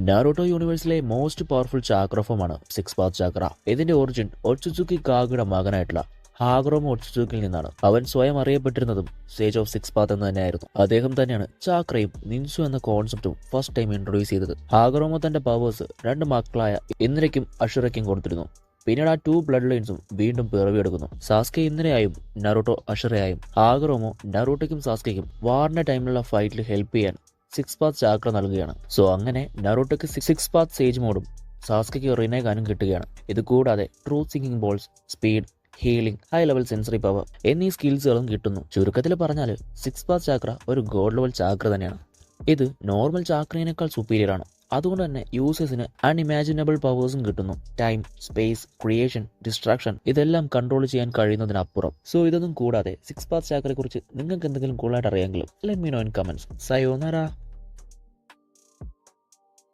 നാരുട്ടോ യൂണിവേഴ്സിലെ most powerful ചാക്ര ഫോമാണ് six path ചാക്ര. ഇതിന്റെ origin ഒട്സുസുക്കി കാഗയുടെ മകനായിട്ടുള്ള ഹാഗറോമോ ഒട്സുസുക്കിൽ നിന്നാണ്. അവൻ സ്വയം അറിയപ്പെട്ടിരുന്നതും സേജ് ഓഫ് സിക്സ് പാത്ത് എന്ന് തന്നെയായിരുന്നു. അദ്ദേഹം തന്നെയാണ് ചാക്രയും നിൻസു എന്ന കോൺസെപ്റ്റും ഫസ്റ്റ് ടൈം ഇൻട്രൊഡ്യൂസ് ചെയ്തത്. ഹാഗറോമോ തന്റെ പവേഴ്സ് രണ്ട് മക്കളായ ഇന്ദ്രയ്ക്കും അഷുറയ്ക്കും കൊടുത്തിരുന്നു. പിന്നീട് ആ 2 ബ്ലഡ് ലൈൻസും വീണ്ടും പിറവിയെടുക്കുന്നു. സാസ്കെ ഇന്ദ്രയായും നറുട്ടോ അഷുറയായും. ഹാഗറോമോ നറുട്ടോയ്ക്കും സാസ്കയ്ക്കും വാറിന്റെ ടൈമിലുള്ള ഫൈറ്റിൽ ഹെൽപ്പ് ചെയ്യാൻ സിക്സ് പാത്ത് ചാക്ര നൽകുകയാണ്. സോ അങ്ങനെ നറുട്ടോയ്ക്ക് സിക്സ് പാത്ത് സേജ് മോഡും സാസ്കയ്ക്ക് റിനേഗാനും കിട്ടുകയാണ്. ഇത് കൂടാതെ truth sinking balls, speed, healing, high level sensory power എന്നീ സ്കിൽസുകളും കിട്ടുന്നു. ചുരുക്കത്തിൽ പറഞ്ഞാൽ സിക്സ് പാത്ത് ചാക്ര ഒരു ഗോഡ് ലെവൽ ചാക്ര തന്നെയാണ്. ഇത് നോർമൽ ചാക്രയേക്കാൾ സുപ്പീരിയർ ആണ്. അതുകൊണ്ട് തന്നെ യൂസേഴ്സിന് അൺഇമാജിനബിൾ പവേഴ്സും കിട്ടുന്നു. ടൈം, സ്പേസ്, ക്രിയേഷൻ, ഡിസ്ട്രാക്ഷൻ ഇതെല്ലാം കൺട്രോൾ ചെയ്യാൻ കഴിയുന്നതിനപ്പുറം. സോ ഇതൊന്നും കൂടാതെ സിക്സ് പാത്ത് ചാക്രയെ കുറിച്ച് നിങ്ങൾക്ക് എന്തെങ്കിലും കൂടുതലായിട്ട് അറിയാമെങ്കിലും let me know in comments. Sayonara.